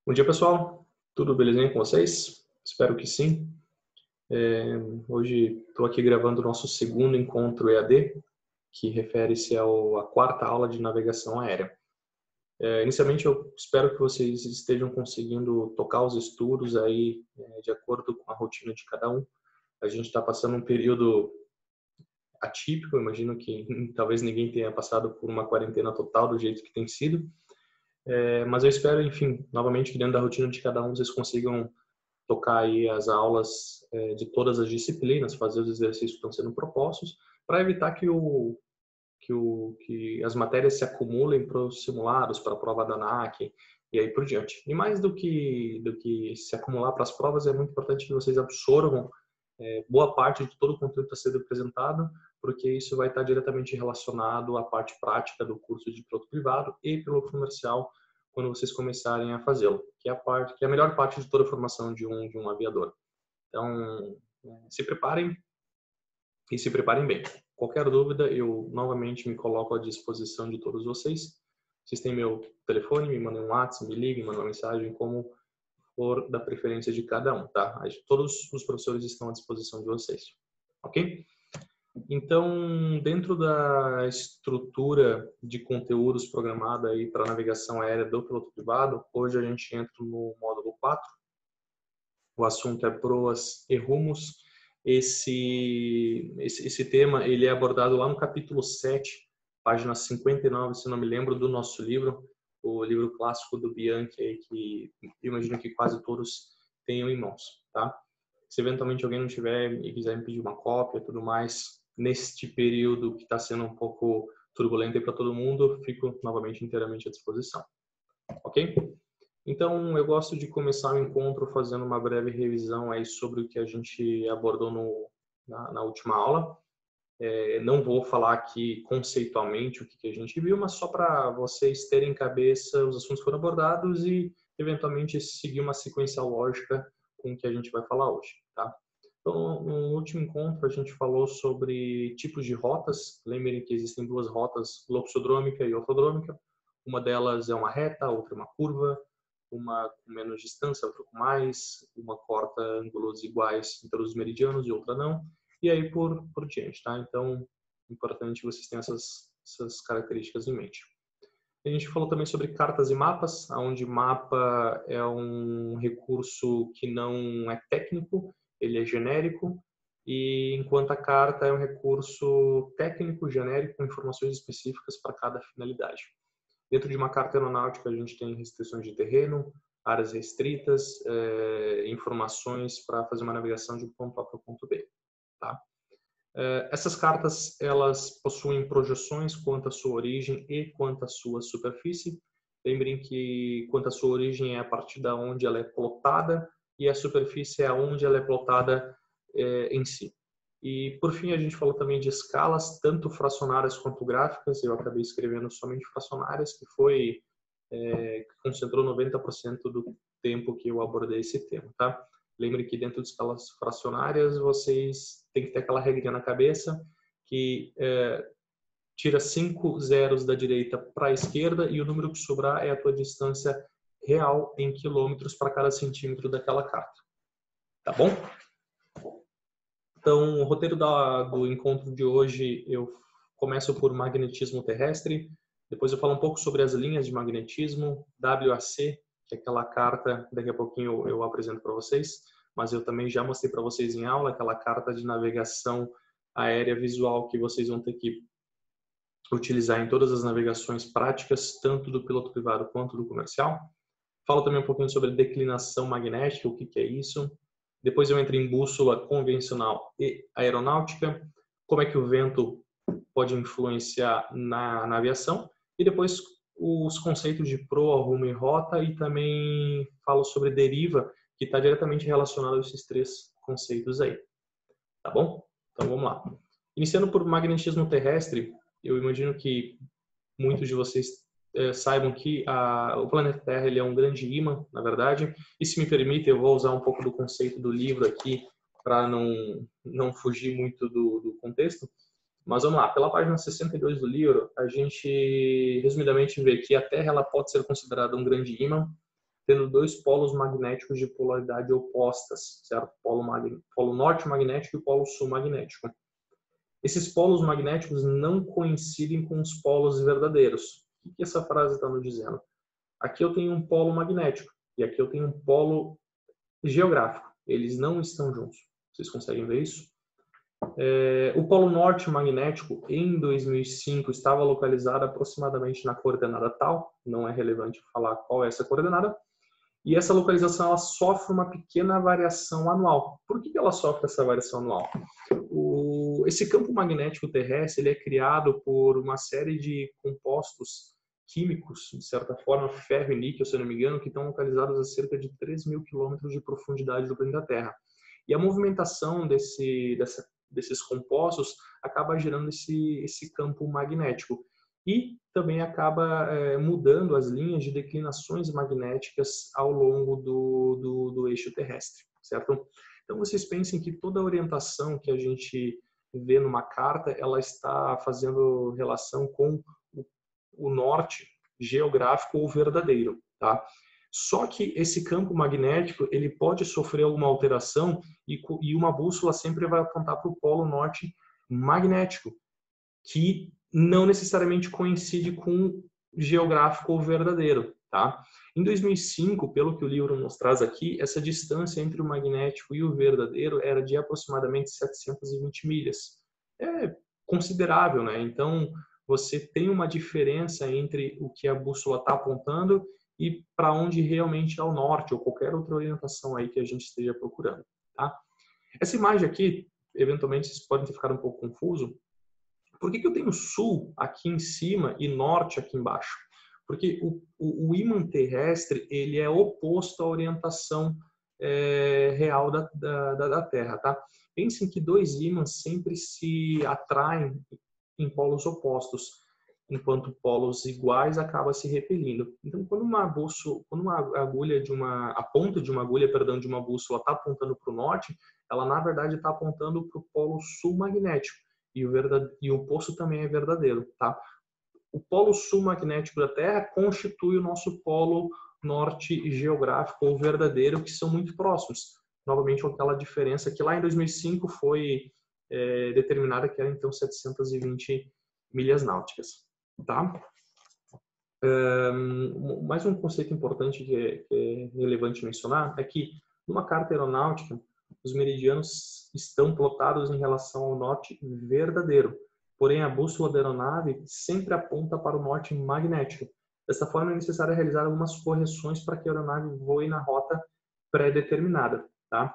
Bom dia, pessoal. Tudo belezinha com vocês? Espero que sim. Hoje estou aqui gravando o nosso segundo encontro EAD, que refere-se à quarta aula de navegação aérea. Inicialmente, eu espero que vocês estejam conseguindo tocar os estudos aí de acordo com a rotina de cada um. A gente está passando um período atípico, eu imagino que talvez ninguém tenha passado por uma quarentena total do jeito que tem sido. Mas eu espero, enfim, novamente que dentro da rotina de cada um vocês consigam tocar aí as aulas de todas as disciplinas, fazer os exercícios que estão sendo propostos, para evitar que as matérias se acumulem para os simulados, para a prova da ANAC e aí por diante. E mais do que se acumular para as provas, é muito importante que vocês absorvam boa parte de todo o conteúdo que está sendo apresentado, porque isso vai estar diretamente relacionado à parte prática do curso de piloto privado e piloto comercial quando vocês começarem a fazê-lo, que é a melhor parte de toda a formação de um aviador. Então, se preparem e se preparem bem. Qualquer dúvida, eu novamente me coloco à disposição de todos vocês. Vocês têm meu telefone, me mandem um WhatsApp, me liguem, mandem uma mensagem, como for da preferência de cada um, tá? Todos os professores estão à disposição de vocês, ok? Então, dentro da estrutura de conteúdos programada aí para navegação aérea do piloto privado, hoje a gente entra no módulo 4. O assunto é proas e rumos. Esse tema ele é abordado lá no capítulo 7, página 59, se não me lembro, do nosso livro, o livro clássico do Bianchi, aí, que eu imagino que quase todos tenham em mãos, tá? Se eventualmente alguém não tiver e quiser me pedir uma cópia e tudo mais, neste período que está sendo um pouco turbulento para todo mundo, fico novamente inteiramente à disposição. Ok? Então, eu gosto de começar o encontro fazendo uma breve revisão aí sobre o que a gente abordou na última aula. Não vou falar aqui conceitualmente o que a gente viu, mas só para vocês terem em cabeça os assuntos que foram abordados e, eventualmente, seguir uma sequência lógica com o que a gente vai falar hoje, tá? Então, no último encontro, a gente falou sobre tipos de rotas. Lembrem que existem duas rotas, loxodrômica e ortodrômica. Uma delas é uma reta, outra é uma curva, uma com menos distância, outra com mais, uma corta ângulos iguais em todos os meridianos e outra não, e aí por diante, tá? Então, é importante vocês tenham essas características em mente. A gente falou também sobre cartas e mapas, onde mapa é um recurso que não é técnico, ele é genérico, e enquanto a carta é um recurso técnico, genérico, com informações específicas para cada finalidade. Dentro de uma carta aeronáutica, a gente tem restrições de terreno, áreas restritas, informações para fazer uma navegação de um ponto A para o ponto B. Tá? Essas cartas elas possuem projeções quanto à sua origem e quanto à sua superfície. Lembrem que quanto à sua origem é a partir da onde ela é plotada e a superfície é onde ela é plotada em si. E, por fim, a gente falou também de escalas, tanto fracionárias quanto gráficas. Eu acabei escrevendo somente fracionárias, que concentrou 90% do tempo que eu abordei esse tema, tá? Lembre que dentro de escalas fracionárias, vocês têm que ter aquela regrinha na cabeça que tira 5 zeros da direita para a esquerda e o número que sobrar é a tua distância real em quilômetros para cada centímetro daquela carta. Tá bom? Então, o roteiro do encontro de hoje, eu começo por magnetismo terrestre, depois eu falo um pouco sobre as linhas de magnetismo, WAC, que é aquela carta, daqui a pouquinho eu apresento para vocês, mas eu também já mostrei para vocês em aula, aquela carta de navegação aérea visual que vocês vão ter que utilizar em todas as navegações práticas, tanto do piloto privado quanto do comercial. Falo também um pouquinho sobre declinação magnética, o que é isso. Depois eu entro em bússola convencional e aeronáutica, como é que o vento pode influenciar na aviação. E depois os conceitos de proa, rumo e rota, e também falo sobre deriva, que está diretamente relacionado a esses três conceitos aí. Tá bom? Então vamos lá. Iniciando por magnetismo terrestre, eu imagino que muitos de vocês saibam que o planeta Terra ele é um grande ímã, na verdade, e se me permite, eu vou usar um pouco do conceito do livro aqui para não fugir muito do contexto, Mas vamos lá, pela página 62 do livro, a gente resumidamente vê que a Terra ela pode ser considerada um grande ímã, tendo dois polos magnéticos de polaridade opostas, certo? Polo norte magnético e polo sul magnético. Esses polos magnéticos não coincidem com os polos verdadeiros. O que essa frase está nos dizendo? Aqui eu tenho um polo magnético e aqui eu tenho um polo geográfico. Eles não estão juntos. Vocês conseguem ver isso? O polo norte magnético, em 2005, estava localizado aproximadamente na coordenada tal. Não é relevante falar qual é essa coordenada. E essa localização ela sofre uma pequena variação anual. Por que ela sofre essa variação anual? Esse campo magnético terrestre ele é criado por uma série de compostos químicos, de certa forma, ferro e níquel, se eu não me engano, que estão localizados a cerca de 3.000 quilômetros de profundidade do planeta Terra. E a movimentação desses compostos acaba gerando esse campo magnético. E também acaba mudando as linhas de declinações magnéticas ao longo do eixo terrestre, certo? Então, vocês pensem que toda a orientação que a gente vê numa carta, ela está fazendo relação com o norte geográfico ou verdadeiro, tá? Só que esse campo magnético, ele pode sofrer alguma alteração e uma bússola sempre vai apontar para o polo norte magnético, que não necessariamente coincide com geográfico ou verdadeiro, tá? Em 2005, pelo que o livro nos traz aqui, essa distância entre o magnético e o verdadeiro era de aproximadamente 720 milhas. É considerável, né? Então, você tem uma diferença entre o que a bússola está apontando e para onde realmente é o norte, ou qualquer outra orientação aí que a gente esteja procurando, tá? Essa imagem aqui, eventualmente, vocês podem ter ficado um pouco confuso. Por que eu tenho sul aqui em cima e norte aqui embaixo? Porque o ímã terrestre ele é oposto à orientação real da Terra, tá? Pensem que dois ímãs sempre se atraem em polos opostos, enquanto polos iguais acabam se repelindo. Então, quando a ponta de uma agulha, perdão, de uma bússola está apontando para o norte, ela na verdade está apontando para o polo sul magnético. E o oposto também é verdadeiro, tá? O polo sul magnético da Terra constitui o nosso polo norte geográfico ou verdadeiro, que são muito próximos. Novamente, com aquela diferença que lá em 2005 foi determinada, que era então 720 milhas náuticas, tá? Mais um conceito importante que é relevante mencionar é que numa carta aeronáutica, os meridianos estão plotados em relação ao norte verdadeiro. Porém, a bússola da aeronave sempre aponta para o norte magnético. Dessa forma, é necessário realizar algumas correções para que a aeronave voe na rota pré-determinada, tá?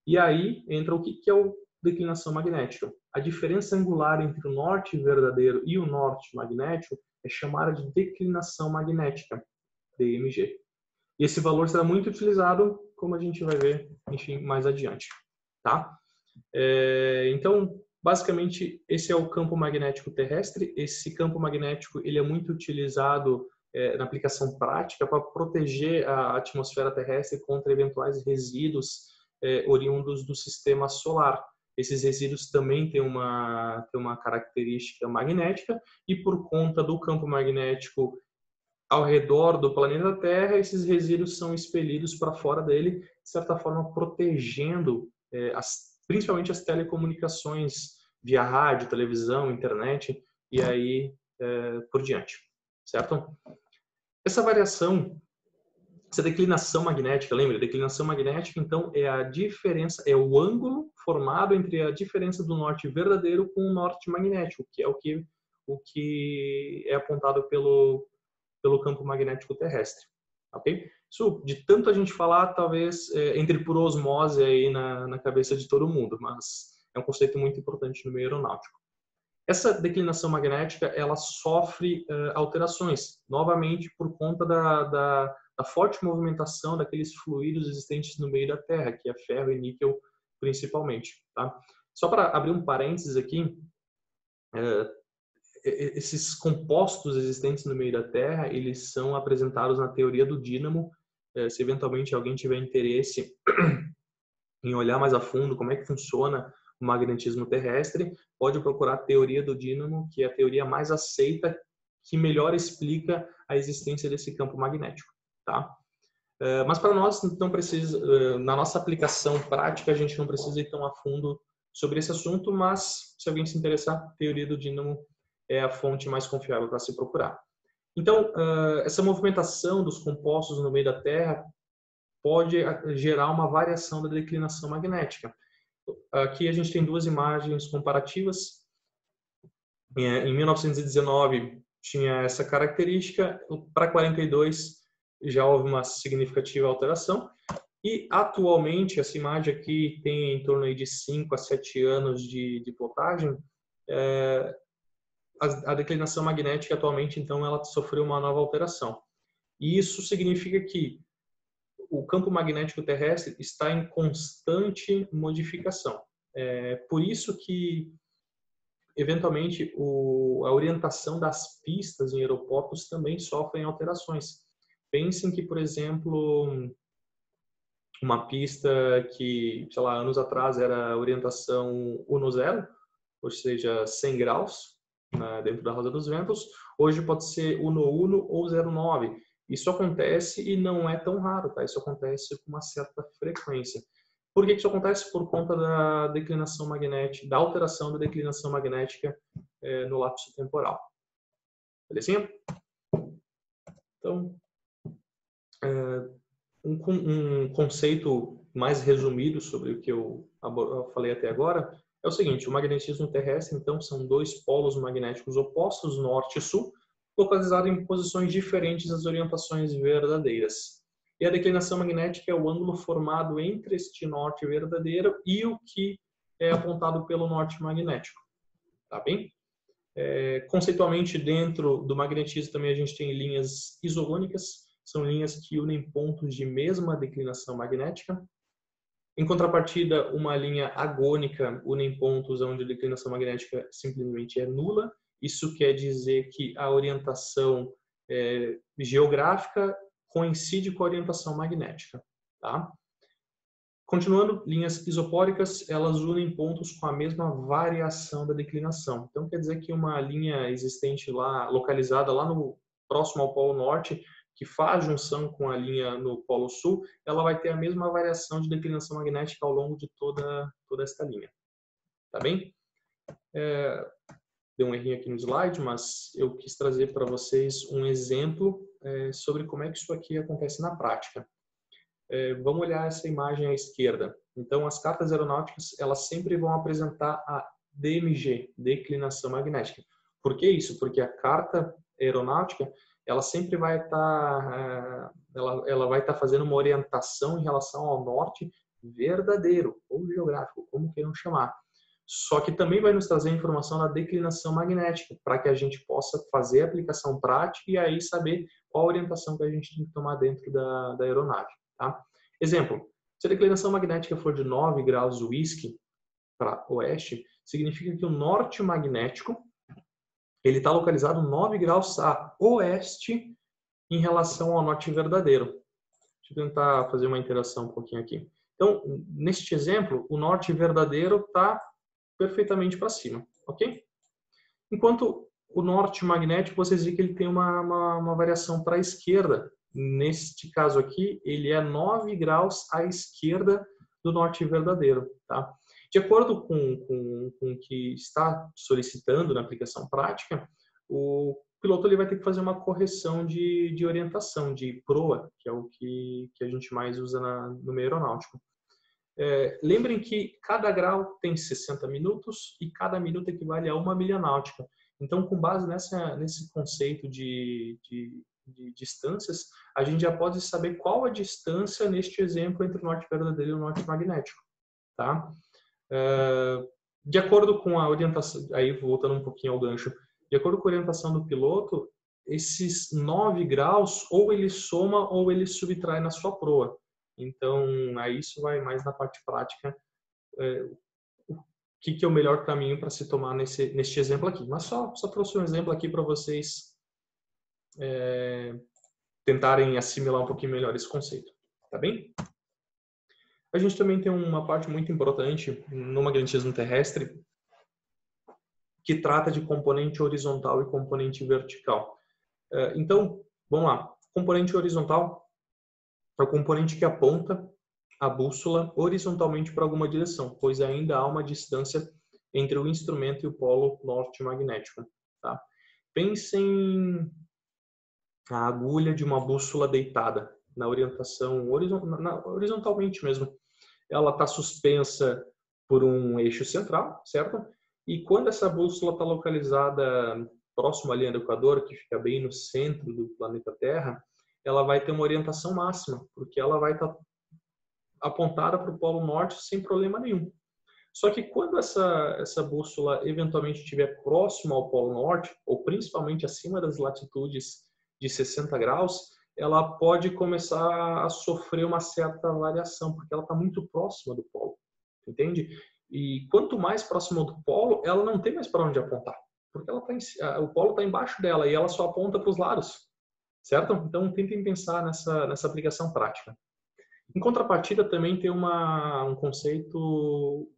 E aí entra o que é a declinação magnética. A diferença angular entre o norte verdadeiro e o norte magnético é chamada de declinação magnética, DMG. E esse valor será muito utilizado, como a gente vai ver, enfim, mais adiante, tá? Então, basicamente, esse é o campo magnético terrestre. Esse campo magnético ele é muito utilizado na aplicação prática para proteger a atmosfera terrestre contra eventuais resíduos oriundos do sistema solar. Esses resíduos também têm uma característica magnética e por conta do campo magnético ao redor do planeta Terra, esses resíduos são expelidos para fora dele, de certa forma protegendo principalmente as telecomunicações via rádio, televisão, internet e aí por diante, certo? Essa variação, essa declinação magnética, lembra? Declinação magnética, então, é a diferença, é o ângulo formado entre a diferença do norte verdadeiro com o norte magnético, que é o que é apontado pelo campo magnético terrestre, ok? Isso, de tanto a gente falar, talvez entre por osmose aí na cabeça de todo mundo, mas é um conceito muito importante no meio aeronáutico. Essa declinação magnética, ela sofre alterações, novamente por conta da forte movimentação daqueles fluidos existentes no meio da Terra, que é ferro e níquel principalmente, tá? Só para abrir um parênteses aqui, esses compostos existentes no meio da Terra, eles são apresentados na teoria do dínamo. Se eventualmente alguém tiver interesse em olhar mais a fundo como é que funciona o magnetismo terrestre, pode procurar a teoria do dínamo, que é a teoria mais aceita, que melhor explica a existência desse campo magnético, tá? Mas para nós não precisa, na nossa aplicação prática, a gente não precisa ir tão a fundo sobre esse assunto, mas se alguém se interessar, a teoria do dínamo é a fonte mais confiável para se procurar. Então, essa movimentação dos compostos no meio da Terra pode gerar uma variação da declinação magnética. Aqui a gente tem duas imagens comparativas. Em 1919 tinha essa característica, para 42 já houve uma significativa alteração. E atualmente, essa imagem aqui tem em torno aí de 5 a 7 anos de plotagem. A declinação magnética atualmente, então, ela sofreu uma nova alteração. E isso significa que o campo magnético terrestre está em constante modificação. Por isso que, eventualmente, a orientação das pistas em aeroportos também sofrem alterações. Pensem que, por exemplo, uma pista que, sei lá, anos atrás era orientação 1-0, ou seja, 100 graus, dentro da Rosa dos Ventos, hoje pode ser 1-1 ou 0-9. Isso acontece e não é tão raro, tá? Isso acontece com uma certa frequência. Por que isso acontece? Por conta da declinação magnética, da alteração da declinação magnética no lapso temporal. Belezinha? Então, um conceito mais resumido sobre o que eu falei até agora é o seguinte: o magnetismo terrestre, então, são dois polos magnéticos opostos, norte e sul, localizados em posições diferentes das orientações verdadeiras. E a declinação magnética é o ângulo formado entre este norte verdadeiro e o que é apontado pelo norte magnético. Tá bem? Conceitualmente, dentro do magnetismo também a gente tem linhas isogônicas, são linhas que unem pontos de mesma declinação magnética. Em contrapartida, uma linha agônica une pontos onde a declinação magnética simplesmente é nula. Isso quer dizer que a orientação geográfica coincide com a orientação magnética. Tá? Continuando, linhas isopóricas, elas unem pontos com a mesma variação da declinação. Então, quer dizer que uma linha existente lá, localizada lá no próximo ao Polo Norte, que faz junção com a linha no Polo Sul, ela vai ter a mesma variação de declinação magnética ao longo de toda esta linha. Tá bem? Deu um errinho aqui no slide, mas eu quis trazer para vocês um exemplo sobre como é que isso aqui acontece na prática. Vamos olhar essa imagem à esquerda. Então, as cartas aeronáuticas, elas sempre vão apresentar a DMG, declinação magnética. Por que isso? Porque a carta aeronáutica, ela sempre vai estar, ela vai estar fazendo uma orientação em relação ao norte verdadeiro, ou geográfico, como queiram chamar. Só que também vai nos trazer informação da declinação magnética, para que a gente possa fazer a aplicação prática e aí saber qual a orientação que a gente tem que tomar dentro da aeronave. Tá? Exemplo, se a declinação magnética for de 9 graus whisky para oeste, significa que o norte magnético ele está localizado 9 graus a oeste em relação ao norte verdadeiro. Deixa eu tentar fazer uma interação um pouquinho aqui. Então, neste exemplo, o norte verdadeiro está perfeitamente para cima, ok? Enquanto o norte magnético, vocês veem que ele tem uma variação para a esquerda. Neste caso aqui, ele é 9 graus à esquerda do norte verdadeiro. Tá? De acordo com o que está solicitando na aplicação prática, o piloto ele vai ter que fazer uma correção de orientação, de proa, que é o que a gente mais usa no meio aeronáutico. Lembrem que cada grau tem 60 minutos e cada minuto equivale a 1 milha náutica. Então, com base nesse conceito de distâncias, a gente já pode saber qual a distância neste exemplo entre o norte verdadeiro e o norte magnético. Tá? De acordo com a orientação, aí voltando um pouquinho ao gancho, de acordo com a orientação do piloto, esses 9 graus ou ele soma ou ele subtrai na sua proa. Então, aí isso vai mais na parte prática, o que é o melhor caminho para se tomar neste exemplo aqui. Mas só trouxe um exemplo aqui para vocês tentarem assimilar um pouquinho melhor esse conceito. Tá bem? A gente também tem uma parte muito importante no magnetismo terrestre que trata de componente horizontal e componente vertical. Então, vamos lá. Componente horizontal é o componente que aponta a bússola horizontalmente para alguma direção, pois ainda há uma distância entre o instrumento e o polo norte magnético. Tá? Pensem a agulha de uma bússola deitada na orientação horizontalmente mesmo. Ela está suspensa por um eixo central, certo? E quando essa bússola está localizada próximo à linha do Equador, que fica bem no centro do planeta Terra, ela vai ter uma orientação máxima, porque ela vai estar apontada para o Polo Norte sem problema nenhum. Só que quando essa bússola eventualmente estiver próxima ao Polo Norte, ou principalmente acima das latitudes de 60 graus, ela pode começar a sofrer uma certa variação, porque ela está muito próxima do polo, entende? E quanto mais próxima do polo, ela não tem mais para onde apontar, porque ela o polo está embaixo dela e ela só aponta para os lados, certo? Então tentem pensar nessa aplicação prática. Em contrapartida, também tem um conceito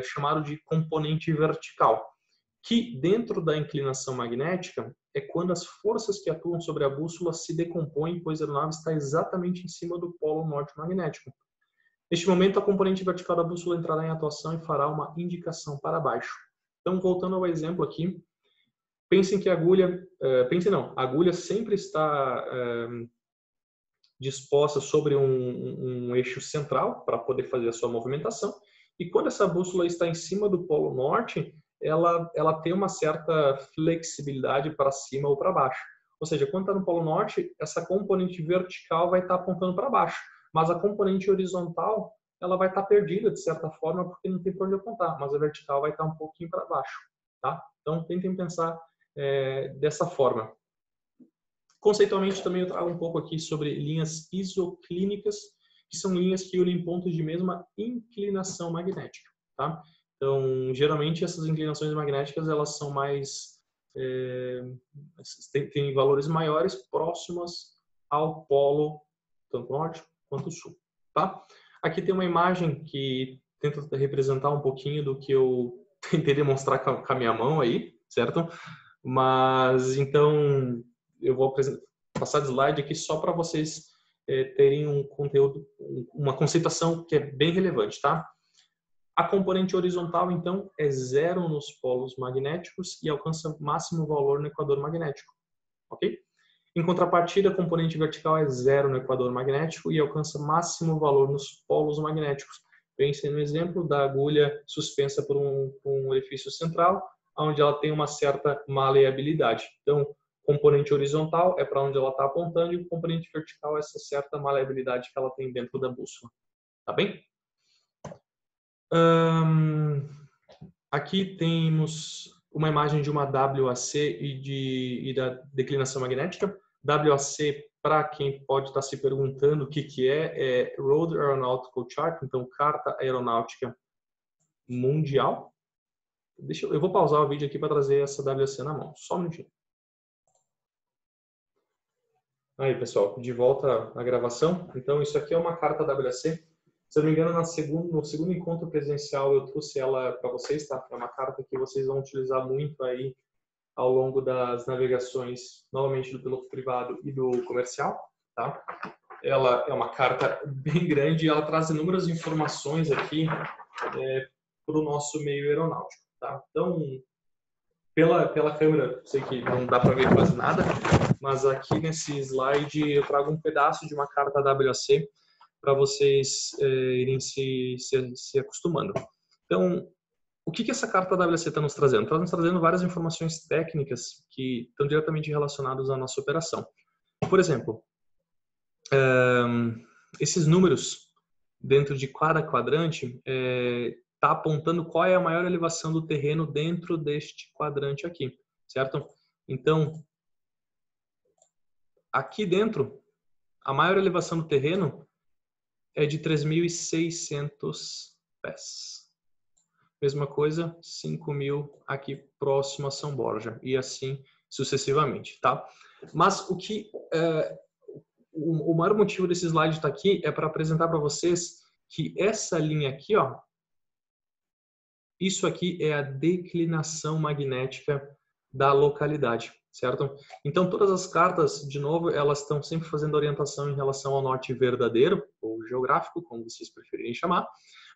chamado de componente vertical, que dentro da inclinação magnética é quando as forças que atuam sobre a bússola se decompõem, pois a aeronave está exatamente em cima do polo norte magnético. Neste momento, a componente vertical da bússola entrará em atuação e fará uma indicação para baixo. Então, voltando ao exemplo aqui, pensem que a agulha sempre está disposta sobre um eixo central para poder fazer a sua movimentação, e quando essa bússola está em cima do polo norte, ela tem uma certa flexibilidade para cima ou para baixo. Ou seja, quando está no polo norte, essa componente vertical vai estar apontando para baixo, mas a componente horizontal ela vai estar perdida de certa forma porque não tem por onde apontar, mas a vertical vai estar um pouquinho para baixo, tá? Então tentem pensar dessa forma. Conceitualmente também eu trago um pouco aqui sobre linhas isoclínicas, que são linhas que unem pontos de mesma inclinação magnética, tá? Então, geralmente essas inclinações magnéticas elas são mais têm valores maiores próximas ao polo tanto norte quanto sul, tá? Aqui tem uma imagem que tenta representar um pouquinho do que eu tentei demonstrar com a minha mão aí, certo? Mas então eu vou passar de slide aqui só para vocês terem um conteúdo, uma conceituação que é bem relevante, tá? A componente horizontal, então, é zero nos polos magnéticos e alcança máximo valor no equador magnético, ok? Em contrapartida, a componente vertical é zero no equador magnético e alcança máximo valor nos polos magnéticos. Pensem no exemplo da agulha suspensa por um orifício central, onde ela tem uma certa maleabilidade. Então, componente horizontal é para onde ela está apontando e o componente vertical é essa certa maleabilidade que ela tem dentro da bússola. Tá bem? Aqui temos uma imagem de uma WAC e da declinação magnética. WAC, para quem pode estar se perguntando o que é Road Aeronautical Chart, então Carta Aeronáutica Mundial. Eu vou pausar o vídeo aqui para trazer essa WAC na mão. Só um minutinho. Aí, pessoal, de volta à gravação. Então, isso aqui é uma carta WAC. Se eu não me engano, no segundo encontro presencial eu trouxe ela para vocês, tá? É uma carta que vocês vão utilizar muito aí ao longo das navegações, novamente do piloto privado e do comercial, tá? Ela é uma carta bem grande e ela traz inúmeras informações aqui para o nosso meio aeronáutico, tá? Então, pela câmera, sei que não dá para ver quase nada, mas aqui nesse slide eu trago um pedaço de uma carta WAC para vocês irem se acostumando. Então, o que essa carta WAC está nos trazendo? Está nos trazendo várias informações técnicas que estão diretamente relacionadas à nossa operação. Por exemplo, esses números dentro de cada quadrante está apontando qual é a maior elevação do terreno dentro deste quadrante aqui, certo? Então, aqui dentro, a maior elevação do terreno é de 3.600 pés. Mesma coisa, 5.000 aqui próximo a São Borja e assim sucessivamente, tá? Mas o maior motivo desse slide estar aqui é para apresentar para vocês que essa linha aqui, ó, isso aqui é a declinação magnética da localidade, certo? Então, todas as cartas, de novo, elas estão sempre fazendo orientação em relação ao norte verdadeiro, ou geográfico, como vocês preferirem chamar,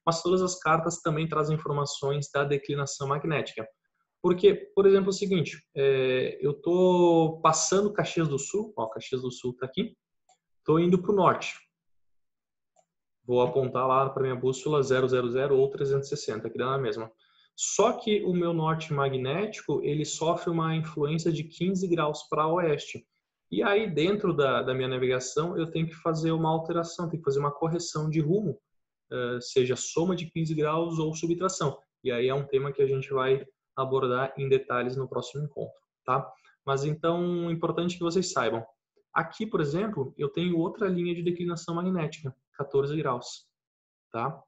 mas todas as cartas também trazem informações da declinação magnética. Porque, por exemplo, é o seguinte, eu estou passando Caxias do Sul, ó, Caxias do Sul está aqui, estou indo para o norte. Vou apontar lá para minha bússola 000 ou 360, que dá na mesma. Só que o meu norte magnético, ele sofre uma influência de 15 graus para oeste. E aí, dentro da minha navegação, eu tenho que fazer uma alteração, tenho que fazer uma correção de rumo, seja soma de 15 graus ou subtração. E aí é um tema que a gente vai abordar em detalhes no próximo encontro, tá? Mas então, é importante que vocês saibam. Aqui, por exemplo, eu tenho outra linha de declinação magnética, 14 graus, tá?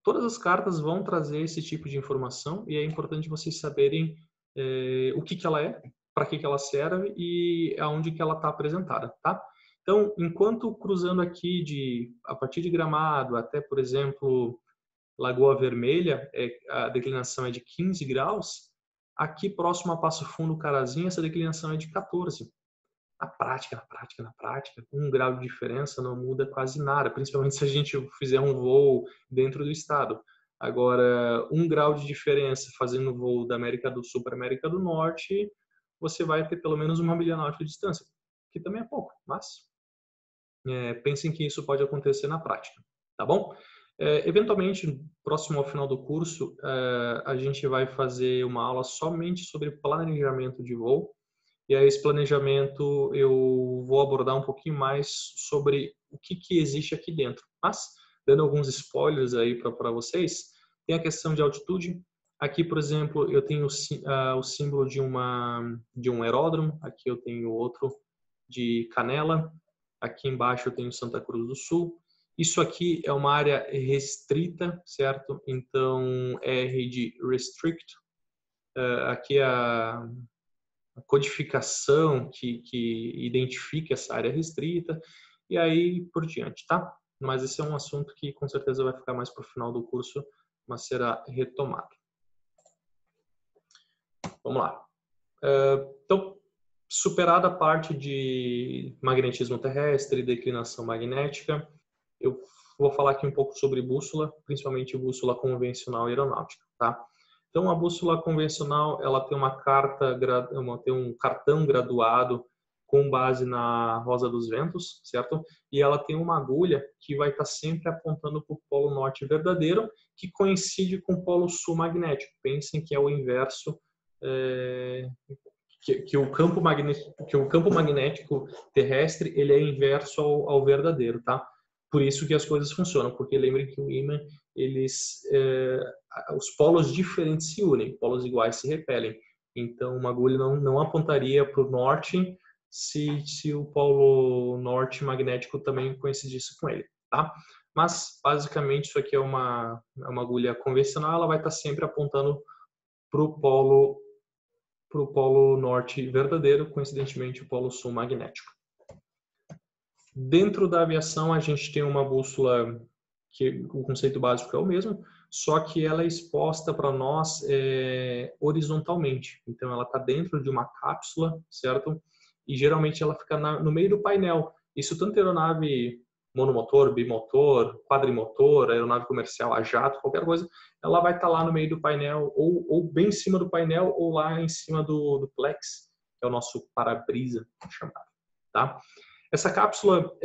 Todas as cartas vão trazer esse tipo de informação e é importante vocês saberem o que ela é, para que ela serve e aonde que ela está apresentada, tá? Então, enquanto cruzando aqui a partir de Gramado até, por exemplo, Lagoa Vermelha, a declinação é de 15 graus, aqui próximo a Passo Fundo, Carazinho, essa declinação é de 14. Na prática, 1 grau de diferença não muda quase nada, principalmente se a gente fizer um voo dentro do estado. Agora, 1 grau de diferença fazendo um voo da América do Sul para a América do Norte, você vai ter pelo menos 1 milha náutica de distância, que também é pouco, mas pensem que isso pode acontecer na prática, tá bom? Eventualmente, próximo ao final do curso, a gente vai fazer uma aula somente sobre planejamento de voo. E aí esse planejamento eu vou abordar um pouquinho mais sobre o que existe aqui dentro. Mas, dando alguns spoilers aí para vocês, tem a questão de altitude. Aqui, por exemplo, eu tenho o símbolo de um aeródromo. Aqui eu tenho outro de Canela. Aqui embaixo eu tenho Santa Cruz do Sul. Isso aqui é uma área restrita, certo? Então, R de restrict. Aqui é a codificação que identifica essa área restrita e aí por diante, tá? Mas esse é um assunto que com certeza vai ficar mais para o final do curso, mas será retomado. Vamos lá. Então, superada a parte de magnetismo terrestre e declinação magnética, eu vou falar aqui um pouco sobre bússola, principalmente bússola convencional aeronáutica, tá? Então, a bússola convencional, ela tem tem um cartão graduado com base na rosa dos ventos, certo? E ela tem uma agulha que vai estar sempre apontando para o polo norte verdadeiro, que coincide com o polo sul magnético. Pensem que é o inverso, que o campo magnético terrestre ele é inverso ao verdadeiro, tá? Por isso que as coisas funcionam, porque lembrem que o ímã, os polos diferentes se unem, polos iguais se repelem. Então, uma agulha não apontaria para o norte se o polo norte magnético também coincidisse com ele, tá? Mas, basicamente, isso aqui é uma agulha convencional, ela vai estar sempre apontando para o polo norte verdadeiro, coincidentemente o polo sul magnético. Dentro da aviação, a gente tem uma bússola que o conceito básico é o mesmo, só que ela é exposta para nós horizontalmente. Então, ela está dentro de uma cápsula, certo? E geralmente ela fica no meio do painel. Isso tanto aeronave monomotor, bimotor, quadrimotor, aeronave comercial a jato, qualquer coisa, ela vai estar lá no meio do painel, ou bem em cima do painel, ou lá em cima do plex, que é o nosso para-brisa chamado, tá? Essa cápsula,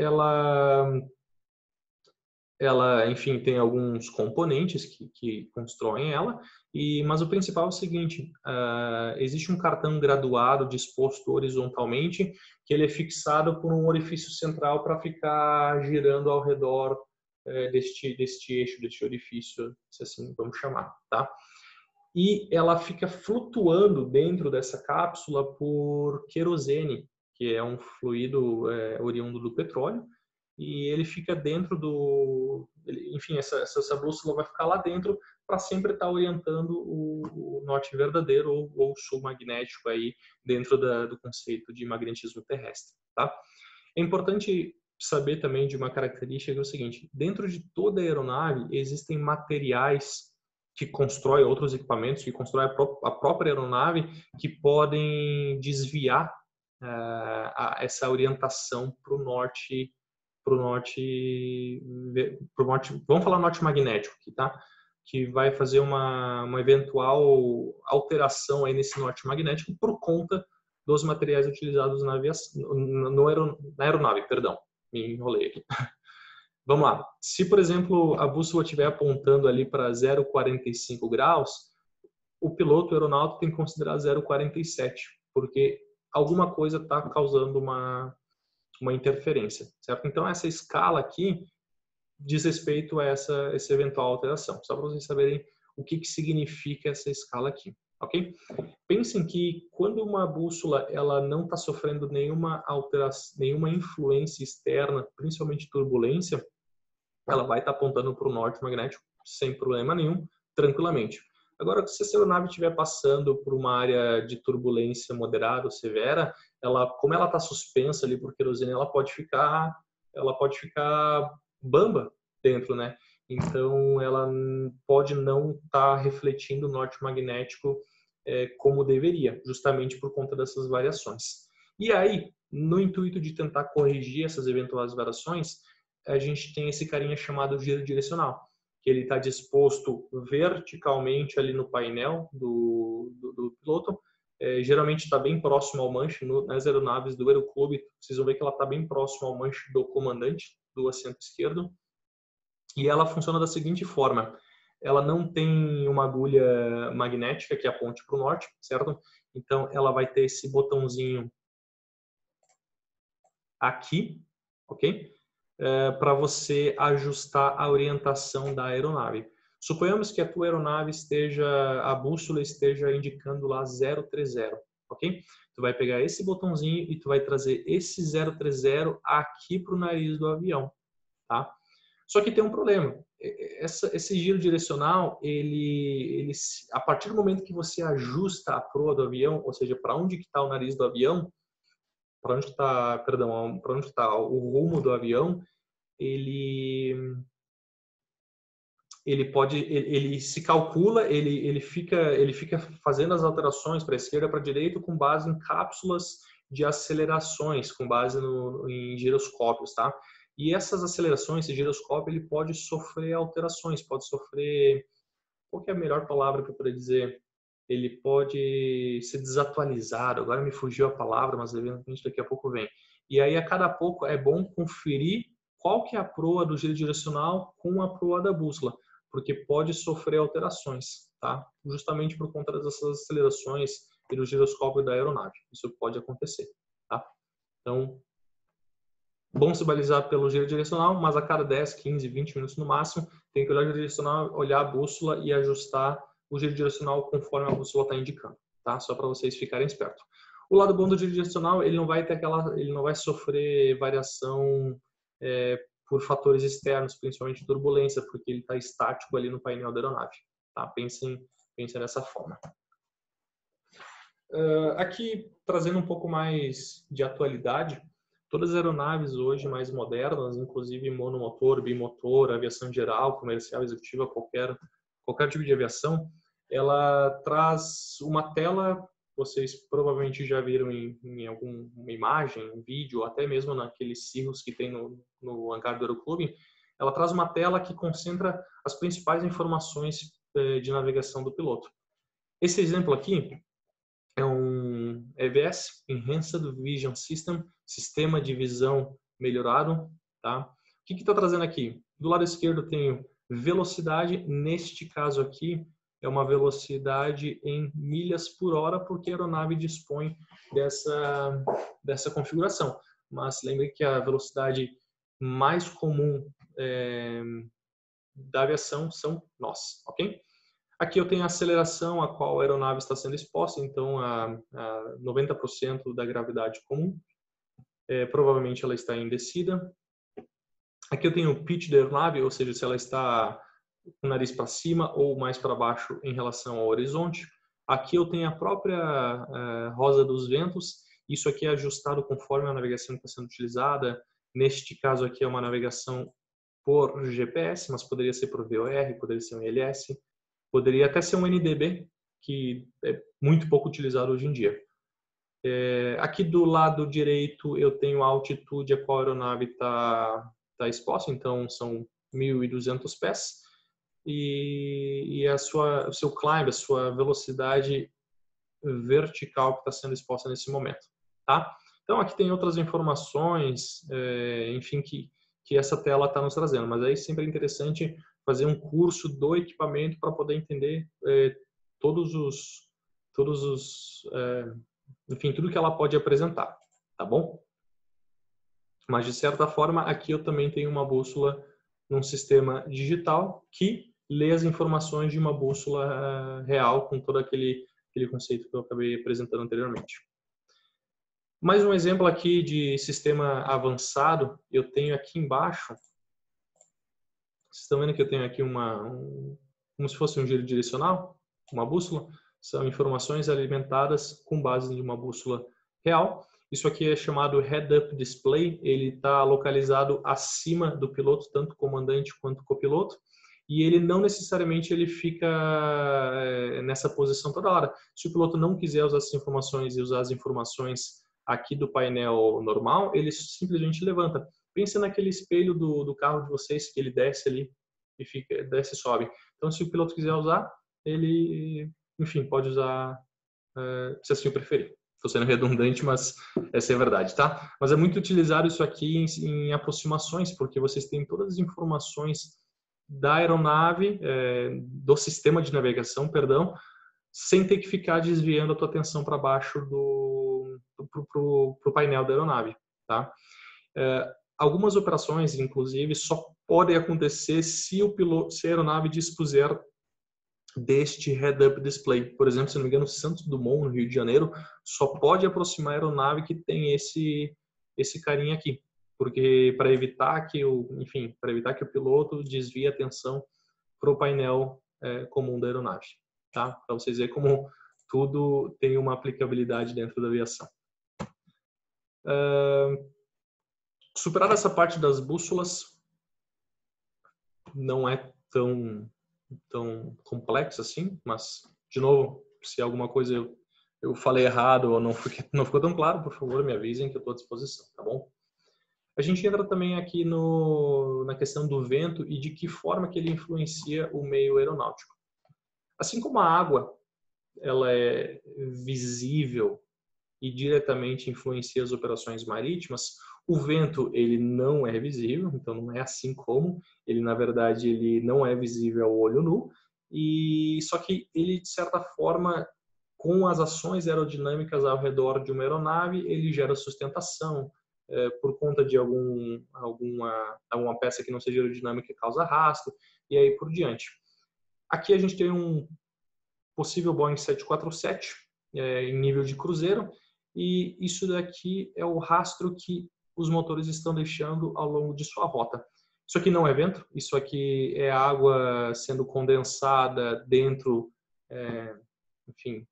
ela, enfim, tem alguns componentes que constroem ela, mas o principal é o seguinte, existe um cartão graduado disposto horizontalmente, que ele é fixado por um orifício central para ficar girando ao redor deste eixo, deste orifício, se assim vamos chamar, tá? E ela fica flutuando dentro dessa cápsula por querosene, que é um fluido oriundo do petróleo, e ele fica dentro enfim, essa bússola vai ficar lá dentro para sempre estar orientando o norte verdadeiro ou o sul magnético aí dentro do conceito de magnetismo terrestre, tá? É importante saber também de uma característica que é o seguinte: dentro de toda a aeronave existem materiais que constroem outros equipamentos, que constroem a própria aeronave, que podem desviar essa orientação para o norte, vamos falar norte magnético aqui, tá? Que vai fazer uma eventual alteração aí nesse norte magnético por conta dos materiais utilizados na aviação, na aeronave, perdão, me enrolei aqui. Vamos lá. Se, por exemplo, a bússola estiver apontando ali para 0,45 graus, o piloto aeronáutico tem que considerar 0,47, porque alguma coisa está causando uma interferência, certo? Então, essa escala aqui diz respeito a essa eventual alteração, só para vocês saberem o que significa essa escala aqui, ok? Pensem que quando uma bússola ela não está sofrendo nenhuma alteração, nenhuma influência externa, principalmente turbulência, ela vai estar apontando para o norte magnético sem problema nenhum, tranquilamente. Agora, se essa aeronave estiver passando por uma área de turbulência moderada ou severa, como ela está suspensa ali por querosene, ela pode ficar bamba dentro, né? Então, ela pode não estar refletindo o norte magnético como deveria, justamente por conta dessas variações. E aí, no intuito de tentar corrigir essas eventuais variações, a gente tem esse carinha chamado giro direcional, que ele está disposto verticalmente ali no painel do piloto. Geralmente está bem próximo ao manche. Nas aeronaves do Aeroclube, vocês vão ver que ela está bem próximo ao manche do comandante, do assento esquerdo. E ela funciona da seguinte forma: ela não tem uma agulha magnética que aponte para o norte, certo? Então, ela vai ter esse botãozinho aqui, ok? Para você ajustar a orientação da aeronave. Suponhamos que a tua aeronave a bússola esteja indicando lá 030, ok? Tu vai pegar esse botãozinho e tu vai trazer esse 030 aqui para o nariz do avião, tá? Só que tem um problema. Esse giro direcional, a partir do momento que você ajusta a proa do avião, ou seja, para onde que está o nariz do avião, para onde está o rumo do avião, ele se calcula, ele fica fazendo as alterações para a esquerda e para a direita com base em cápsulas de acelerações, com base em giroscópios, tá? E essas acelerações, esse giroscópio, ele pode sofrer alterações, pode sofrer, qual que é a melhor palavra que eu poderia dizer? Ele pode ser desatualizado, agora me fugiu a palavra, mas eventualmente daqui a pouco vem. E aí, a cada pouco, é bom conferir qual que é a proa do giro direcional com a proa da bússola, porque pode sofrer alterações, tá? Justamente por conta dessas acelerações e do giroscópio da aeronave. Isso pode acontecer, tá? Então, bom se balizar pelo giro direcional, mas a cada 10, 15, 20 minutos no máximo, tem que olhar o giro direcional, olhar a bússola e ajustar o giro direcional conforme a bússola está indicando, tá? Só para vocês ficarem espertos. O lado bom do giro direcional, ele não vai sofrer variação por fatores externos, principalmente turbulência, porque ele está estático ali no painel da aeronave, tá? Pensem dessa forma. Aqui, trazendo um pouco mais de atualidade, todas as aeronaves hoje mais modernas, inclusive monomotor, bimotor, aviação geral, comercial, executiva, qualquer tipo de aviação, ela traz uma tela, vocês provavelmente já viram em alguma imagem, um vídeo, ou até mesmo naqueles cirros que tem no hangar do Aeroclube, ela traz uma tela que concentra as principais informações de navegação do piloto. Esse exemplo aqui é um EVS, Enhanced Vision System, sistema de visão melhorado, tá? O que está trazendo aqui? Do lado esquerdo eu tenho velocidade, neste caso aqui é uma velocidade em milhas por hora, porque a aeronave dispõe dessa configuração. Mas lembre que a velocidade mais comum da aviação são nós, ok? Aqui eu tenho a aceleração a qual a aeronave está sendo exposta, então a 90% da gravidade comum. Provavelmente ela está em descida. Aqui eu tenho o pitch da aeronave, ou seja, se ela está com o nariz para cima ou mais para baixo em relação ao horizonte. Aqui eu tenho a própria rosa dos ventos. Isso aqui é ajustado conforme a navegação está sendo utilizada, Neste caso aqui é uma navegação por GPS, mas poderia ser por VOR, poderia ser um ILS, poderia até ser um NDB, que é muito pouco utilizado hoje em dia. Aqui do lado direito eu tenho a altitude a qual a aeronave está exposta, então são 1.200 pés, e o seu climb, a sua velocidade vertical que está sendo exposta nesse momento, tá? Então aqui tem outras informações, enfim, que essa tela está nos trazendo, mas aí sempre é interessante fazer um curso do equipamento para poder entender enfim, tudo que ela pode apresentar, tá bom? Mas de certa forma aqui eu também tenho uma bússola num sistema digital que lê as informações de uma bússola real com todo aquele conceito que eu acabei apresentando anteriormente. Mais um exemplo aqui de sistema avançado, eu tenho aqui embaixo, vocês estão vendo que eu tenho aqui como se fosse um giro direcional, uma bússola, são informações alimentadas com base em uma bússola real. Isso aqui é chamado Head-Up Display, ele está localizado acima do piloto, tanto comandante quanto copiloto, e ele não necessariamente ele fica nessa posição toda hora. Se o piloto não quiser usar essas informações e usar as informações aqui do painel normal, ele simplesmente levanta. Pensa naquele espelho do carro de vocês, que ele desce ali e desce e sobe. Então, se o piloto quiser usar, ele, enfim, pode usar se assim o preferir. Estou sendo redundante, mas essa é a verdade, tá? Mas é muito utilizado isso aqui em aproximações, porque vocês têm todas as informações da aeronave, do sistema de navegação, perdão, sem ter que ficar desviando a tua atenção para baixo pro painel da aeronave, tá? Algumas operações, inclusive, só podem acontecer se a aeronave dispuser deste head-up display. Por exemplo, se não me engano, Santos Dumont, no Rio de Janeiro, só pode aproximar a aeronave que tem esse carinha aqui, porque para evitar que o piloto desvie a atenção para o painel comum da aeronave, tá? Para vocês verem como tudo tem uma aplicabilidade dentro da aviação. Superar essa parte das bússolas não é tão complexo assim, mas, de novo, se alguma coisa eu falei errado ou não ficou tão claro, por favor, me avisem que eu estou à disposição, tá bom? A gente entra também aqui na questão do vento e de que forma que ele influencia o meio aeronáutico. Assim como a água, ela é visível e diretamente influencia as operações marítimas, o vento ele não é visível, então não é assim como ele, na verdade, ele não é visível ao olho nu, e só que ele, de certa forma, com as ações aerodinâmicas ao redor de uma aeronave, ele gera sustentação, por conta de alguma peça que não seja aerodinâmica causa arrasto, e aí por diante. Aqui a gente tem um possível Boeing 747 em nível de cruzeiro, e isso daqui é o rastro que os motores estão deixando ao longo de sua rota. Isso aqui não é vento, isso aqui é água sendo condensada dentro, enfim,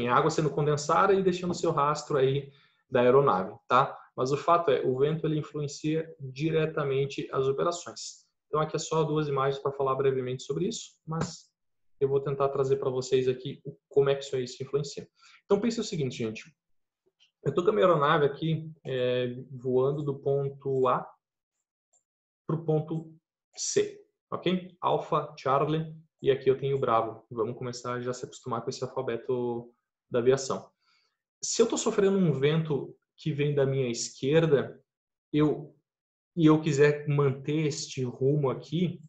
é água sendo condensada e deixando seu rastro aí da aeronave, tá? Mas o fato é, o vento ele influencia diretamente as operações. Então aqui é só duas imagens para falar brevemente sobre isso, mas eu vou tentar trazer para vocês aqui como é que isso aí se influencia. Então pense o seguinte, gente. Eu estou com a minha aeronave aqui voando do ponto A para o ponto C, ok? Alpha, Charlie, e aqui eu tenho o Bravo. Vamos começar já a se acostumar com esse alfabeto da aviação. Se eu estou sofrendo um vento que vem da minha esquerda e eu quiser manter este rumo aqui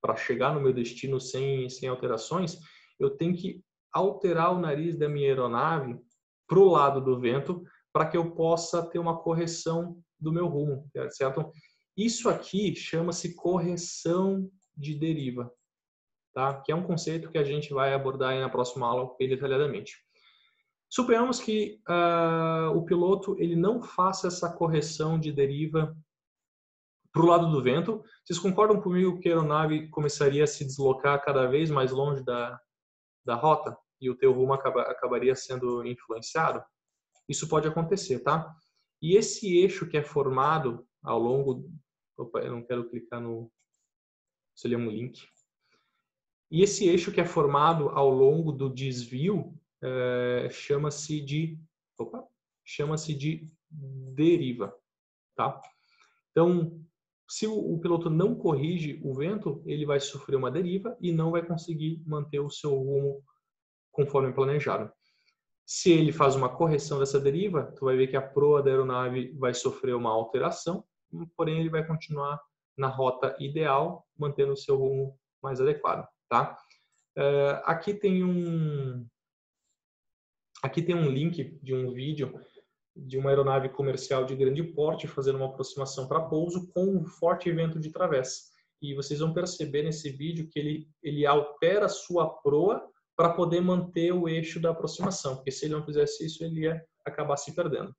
para chegar no meu destino sem alterações, eu tenho que alterar o nariz da minha aeronave para o lado do vento para que eu possa ter uma correção do meu rumo, certo? Isso aqui chama-se correção de deriva, tá? Que é um conceito que a gente vai abordar aí na próxima aula bem detalhadamente. Suponhamos que o piloto ele não faça essa correção de deriva para o lado do vento. Vocês concordam comigo que a aeronave começaria a se deslocar cada vez mais longe da rota e o teu rumo acabaria sendo influenciado? Isso pode acontecer, tá? E esse eixo que é formado ao longo... Opa, eu não quero clicar no... Se ele é um link. E esse eixo que é formado ao longo do desvio chama-se de deriva, tá? Então, se o piloto não corrige o vento, ele vai sofrer uma deriva e não vai conseguir manter o seu rumo conforme planejado. Se ele faz uma correção dessa deriva, tu vai ver que a proa da aeronave vai sofrer uma alteração, porém ele vai continuar na rota ideal, mantendo o seu rumo mais adequado, tá? Aqui tem um link de um vídeo de uma aeronave comercial de grande porte fazendo uma aproximação para pouso com um forte vento de travessa. E vocês vão perceber nesse vídeo que ele altera a sua proa para poder manter o eixo da aproximação, porque se ele não fizesse isso, ele ia acabar se perdendo.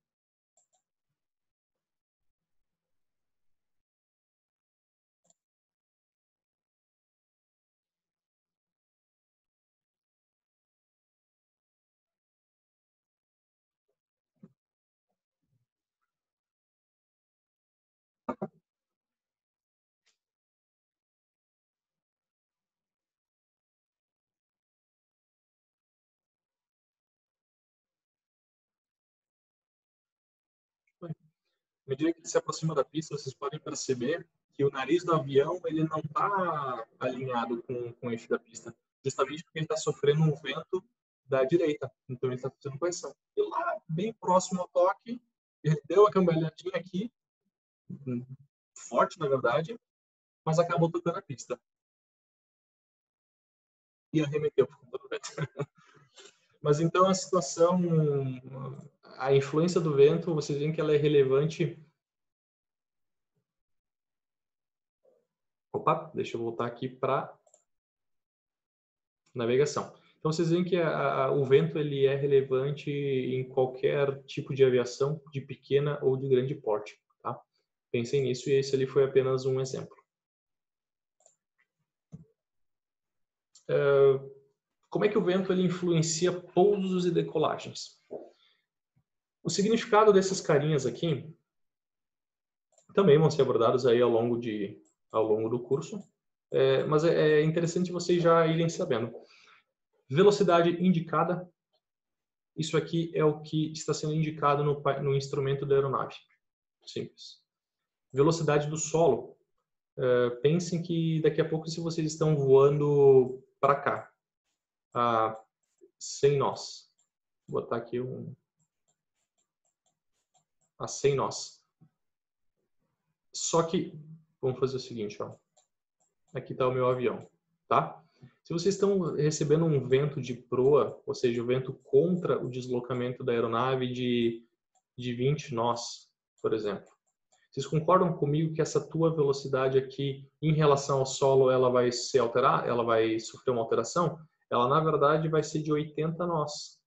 À medida que ele se aproxima da pista, vocês podem perceber que o nariz do avião ele não está alinhado com o eixo da pista, justamente porque ele está sofrendo um vento da direita, então ele está fazendo correção. E lá, bem próximo ao toque, ele deu a cambaleadinha aqui, forte na verdade, mas acabou tocando a pista. E arremeteu por conta do vento. Mas então a situação, a influência do vento, vocês veem que ela é relevante. Opa, deixa eu voltar aqui para navegação. Então vocês veem que o vento ele é relevante em qualquer tipo de aviação, de pequena ou de grande porte. Tá? Pensem nisso e esse ali foi apenas um exemplo. Como é que o vento ele influencia pousos e decolagens? O significado desses carinhas aqui também vão ser abordados aí ao longo do curso, mas é interessante vocês já irem sabendo. Velocidade indicada, isso aqui é o que está sendo indicado no instrumento da aeronave. Simples. Velocidade do solo, pensem que daqui a pouco se vocês estão voando para cá, a 100 nós, vou botar aqui a 100 nós. Só que, vamos fazer o seguinte, ó. Aqui está o meu avião, tá? Se vocês estão recebendo um vento de proa, ou seja, o vento contra o deslocamento da aeronave de 20 nós, por exemplo, vocês concordam comigo que essa tua velocidade aqui, em relação ao solo, ela vai se alterar? Ela vai sofrer uma alteração? Ela, na verdade, vai ser de 80 nós.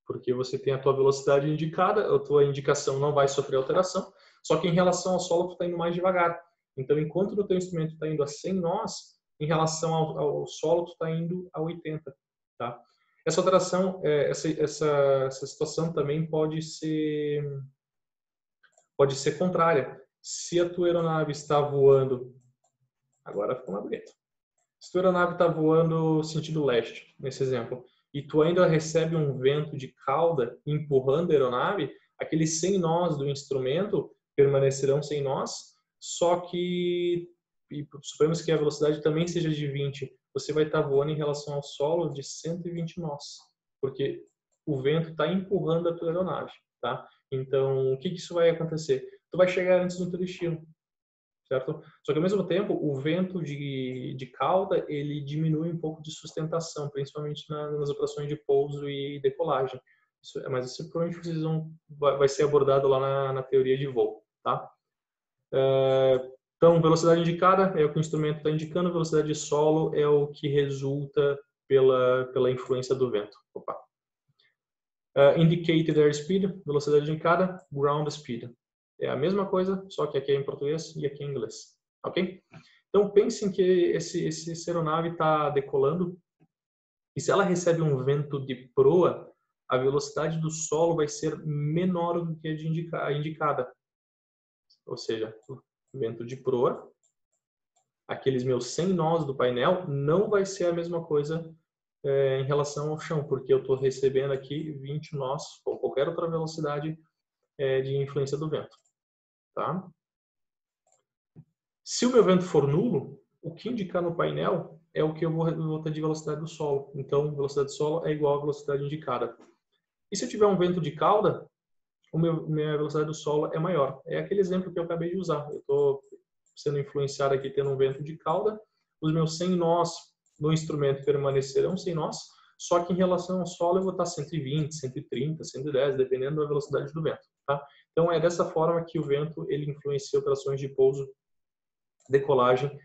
Porque você tem a tua velocidade indicada, a tua indicação não vai sofrer alteração, só que em relação ao solo, tu está indo mais devagar. Então, enquanto o teu instrumento está indo a 100 nós, em relação ao solo, tu está indo a 80. Tá? Essa alteração, essa situação também pode ser contrária. Se a tua aeronave está voando... Agora ficou mais bonito. Se a tua aeronave está voando sentido leste, nesse exemplo, e tu ainda recebe um vento de cauda empurrando a aeronave, aqueles 100 nós do instrumento permanecerão sem nós, só que, suponhamos que a velocidade também seja de 20, você vai estar voando em relação ao solo de 120 nós, porque o vento está empurrando a tua aeronave, tá? Então, o que isso vai acontecer? Tu vai chegar antes do teu destino, certo? Só que ao mesmo tempo, o vento de cauda, ele diminui um pouco de sustentação, principalmente nas operações de pouso e decolagem. Mas isso provavelmente vai ser abordado lá na teoria de voo, tá? Então, velocidade indicada é o que o instrumento está indicando, velocidade de solo é o que resulta pela influência do vento. Opa. Indicated airspeed, velocidade indicada, ground speed. É a mesma coisa, só que aqui é em português e aqui é em inglês. Ok? Então, pensem que essa aeronave está decolando e se ela recebe um vento de proa, a velocidade do solo vai ser menor do que a indicada. Ou seja, o vento de proa, aqueles meus 100 nós do painel, não vai ser a mesma coisa em relação ao chão, porque eu estou recebendo aqui 20 nós, ou qualquer outra velocidade de influência do vento. Tá? Se o meu vento for nulo, o que indicar no painel é o que eu vou ter de velocidade do solo. Então, velocidade do solo é igual à velocidade indicada. E se eu tiver um vento de cauda, minha velocidade do solo é maior. É aquele exemplo que eu acabei de usar. Eu estou sendo influenciado aqui tendo um vento de cauda, os meus 100 nós no instrumento permanecerão 100 nós, só que em relação ao solo eu vou estar 120, 130, 110, dependendo da velocidade do vento. Tá? Então é dessa forma que o vento ele influencia operações de pouso, decolagem,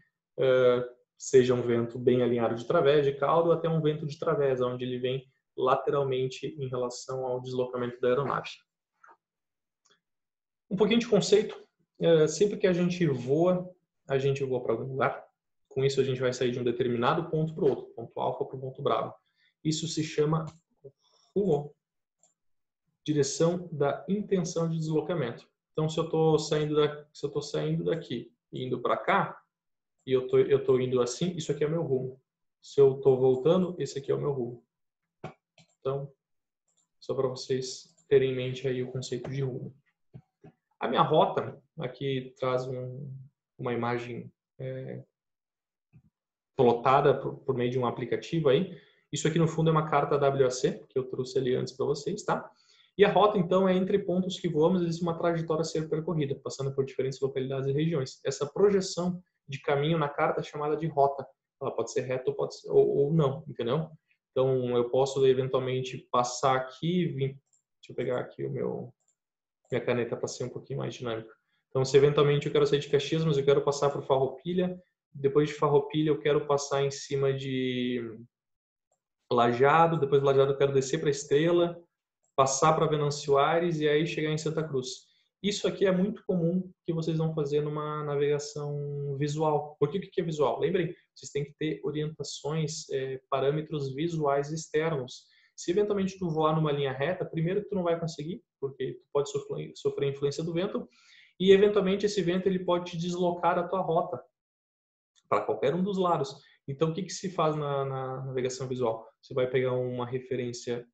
seja um vento bem alinhado de través, de cauda, ou até um vento de través, onde ele vem lateralmente em relação ao deslocamento da aeronave. Um pouquinho de conceito. Sempre que a gente voa para algum lugar. Com isso, a gente vai sair de um determinado ponto para o outro, ponto alfa para o ponto bravo. Isso se chama rumo, direção da intenção de deslocamento. Então, se eu estou saindo daqui e indo para cá, e eu estou indo assim, isso aqui é meu rumo. Se eu estou voltando, esse aqui é o meu rumo. Então, só para vocês terem em mente aí o conceito de rumo. A minha rota, aqui traz uma imagem plotada por meio de um aplicativo aí. Isso aqui no fundo é uma carta WAC, que eu trouxe ali antes para vocês, tá? E a rota, então, é entre pontos que voamos, existe uma trajetória a ser percorrida, passando por diferentes localidades e regiões. Essa projeção de caminho na carta é chamada de rota. Ela pode ser reta ou não, entendeu? Então, eu posso eventualmente passar aqui, deixa eu pegar aqui minha caneta para ser um pouquinho mais dinâmica. Então, se eventualmente eu quero sair de Caxias, mas eu quero passar por Farroupilha, depois de Farroupilha eu quero passar em cima de Lajeado, depois de Lajeado eu quero descer para Estrela, passar para Venâncio Aires e aí chegar em Santa Cruz. Isso aqui é muito comum que vocês vão fazer numa navegação visual. Por que que é visual? Lembrem, vocês têm que ter orientações, parâmetros visuais externos. Se eventualmente tu voar numa linha reta, primeiro tu não vai conseguir, porque tu pode sofrer influência do vento, e eventualmente esse vento ele pode te deslocar a tua rota para qualquer um dos lados. Então o que que se faz na navegação visual? Você vai pegar uma referência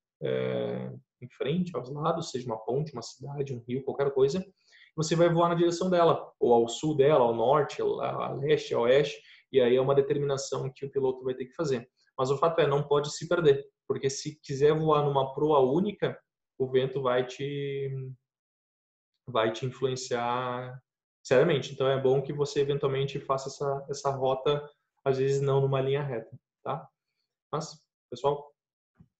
em frente, aos lados, seja uma ponte, uma cidade, um rio, qualquer coisa, você vai voar na direção dela, ou ao sul dela, ao norte, a leste, a oeste, e aí é uma determinação que o piloto vai ter que fazer. Mas o fato é, não pode se perder, porque se quiser voar numa proa única, o vento vai te influenciar seriamente. Então é bom que você eventualmente faça essa rota, às vezes não numa linha reta, tá? Mas, pessoal,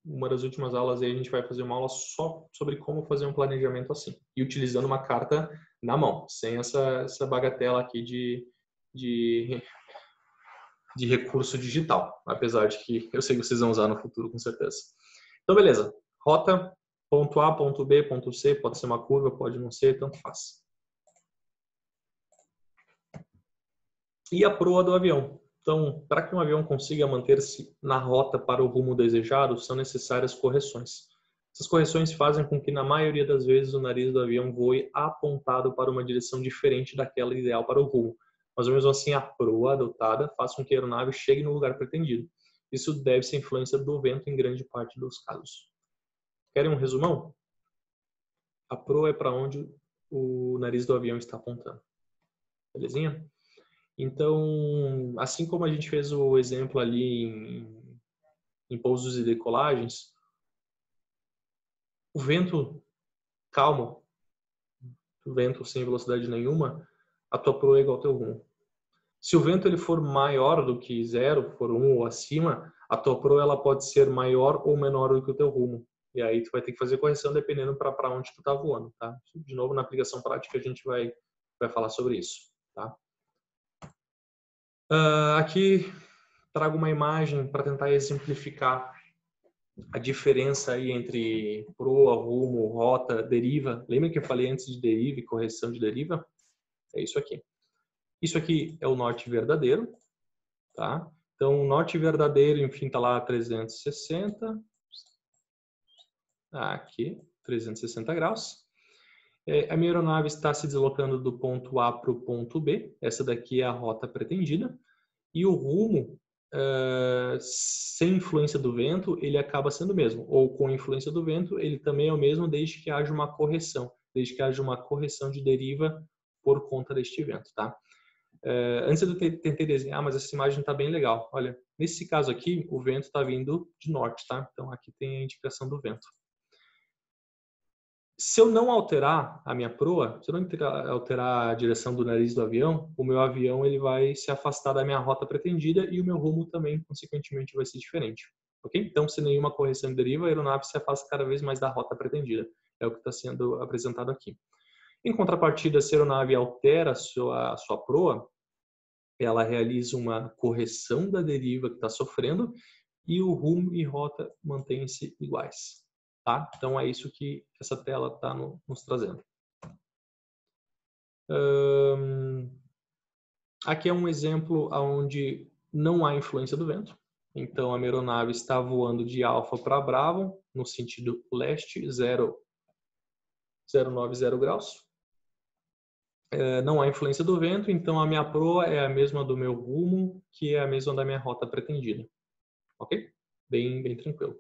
uma das últimas aulas aí a gente vai fazer uma aula só sobre como fazer um planejamento assim, e utilizando uma carta na mão, sem essa bagatela aqui de recurso digital, apesar de que eu sei que vocês vão usar no futuro com certeza. Então, beleza. Rota, ponto A, ponto B, ponto C, pode ser uma curva, pode não ser, tanto faz. E a proa do avião. Então, para que um avião consiga manter-se na rota para o rumo desejado, são necessárias correções. Essas correções fazem com que, na maioria das vezes, o nariz do avião voe apontado para uma direção diferente daquela ideal para o rumo. Mas, mesmo assim, a proa adotada faz com que a aeronave chegue no lugar pretendido. Isso deve-se à influência do vento em grande parte dos casos. Querem um resumão? A proa é para onde o nariz do avião está apontando. Belezinha? Então, assim como a gente fez o exemplo ali em pousos e decolagens, o vento calmo, o vento sem velocidade nenhuma, a tua proa é igual ao teu rumo. Se o vento ele for maior do que 0, for 1 ou acima, a tua proa ela pode ser maior ou menor do que o teu rumo. E aí tu vai ter que fazer correção dependendo para onde tu tá voando, tá? De novo, na aplicação prática a gente vai falar sobre isso, tá? Aqui trago uma imagem para tentar exemplificar a diferença aí entre proa, rumo, rota, deriva. Lembra que eu falei antes de deriva e correção de deriva? É isso aqui. Isso aqui é o norte verdadeiro, tá? Então, o norte verdadeiro, enfim, está lá 360. aqui, 360 graus. A minha aeronave está se deslocando do ponto A para o ponto B. Essa daqui é a rota pretendida. E o rumo, sem influência do vento, ele acaba sendo o mesmo. Ou com influência do vento, ele também é o mesmo desde que haja uma correção. Desde que haja uma correção de deriva por conta deste vento, tá? Antes eu tentei desenhar, mas essa imagem está bem legal. Olha, nesse caso aqui, o vento está vindo de norte, tá? Então aqui tem a indicação do vento. Se eu não alterar a minha proa, se eu não alterar a direção do nariz do avião, o meu avião ele vai se afastar da minha rota pretendida e o meu rumo também, consequentemente, vai ser diferente. Ok? Então, sem nenhuma correção de deriva, a aeronave se afasta cada vez mais da rota pretendida. É o que está sendo apresentado aqui. Em contrapartida, se a aeronave altera a sua proa, ela realiza uma correção da deriva que está sofrendo e o rumo e rota mantêm-se iguais. Tá? Então é isso que essa tela está nos trazendo. Aqui é um exemplo onde não há influência do vento. Então a minha aeronave está voando de Alfa para Bravo, no sentido leste, 090 graus. Não há influência do vento, então a minha proa é a mesma do meu rumo, que é a mesma da minha rota pretendida. Ok? Bem tranquilo.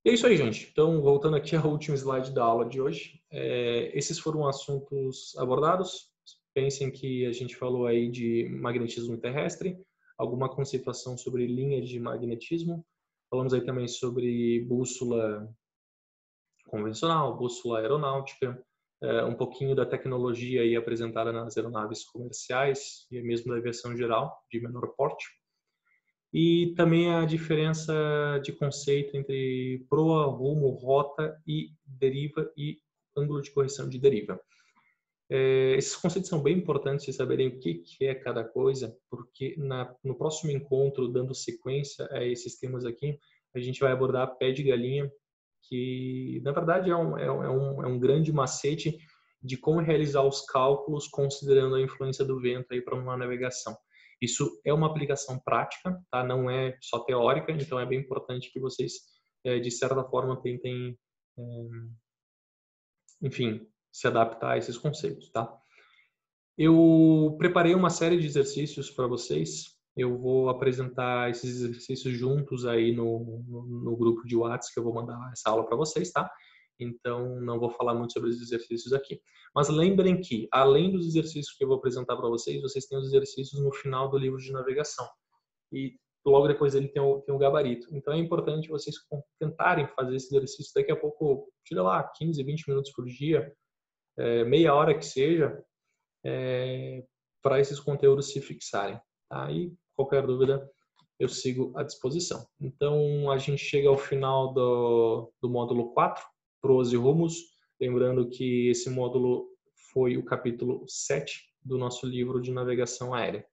E é isso aí, gente. Então, voltando aqui ao último slide da aula de hoje. Esses foram assuntos abordados. Pensem que a gente falou aí de magnetismo terrestre, alguma conceituação sobre linhas de magnetismo. Falamos aí também sobre bússola convencional, bússola aeronáutica, um pouquinho da tecnologia aí apresentada nas aeronaves comerciais e mesmo da aviação geral, de menor porte. E também a diferença de conceito entre proa, rumo, rota e deriva e ângulo de correção de deriva. Esses conceitos são bem importantes de saberem o que é cada coisa, porque no próximo encontro, dando sequência a esses temas aqui, a gente vai abordar pé de galinha, que na verdade é um grande macete de como realizar os cálculos considerando a influência do vento aí para uma navegação. Isso é uma aplicação prática, tá? Não é só teórica, então é bem importante que vocês, de certa forma, tentem, enfim, se adaptar a esses conceitos, tá? Eu preparei uma série de exercícios para vocês. Eu vou apresentar esses exercícios juntos aí no grupo de WhatsApp que eu vou mandar essa aula para vocês, tá? Então, não vou falar muito sobre os exercícios aqui. Mas lembrem que, além dos exercícios que eu vou apresentar para vocês, vocês têm os exercícios no final do livro de navegação. E logo depois ele tem o gabarito. Então, é importante vocês tentarem fazer esse exercício daqui a pouco, tira lá 15, 20 minutos por dia, meia hora que seja, para esses conteúdos se fixarem. Aí, qualquer dúvida, eu sigo à disposição. Então, a gente chega ao final do módulo 4, proas e rumos. Lembrando que esse módulo foi o capítulo 7 do nosso livro de navegação aérea.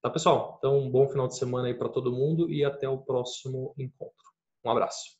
Tá, pessoal? Então, um bom final de semana aí para todo mundo e até o próximo encontro. Um abraço.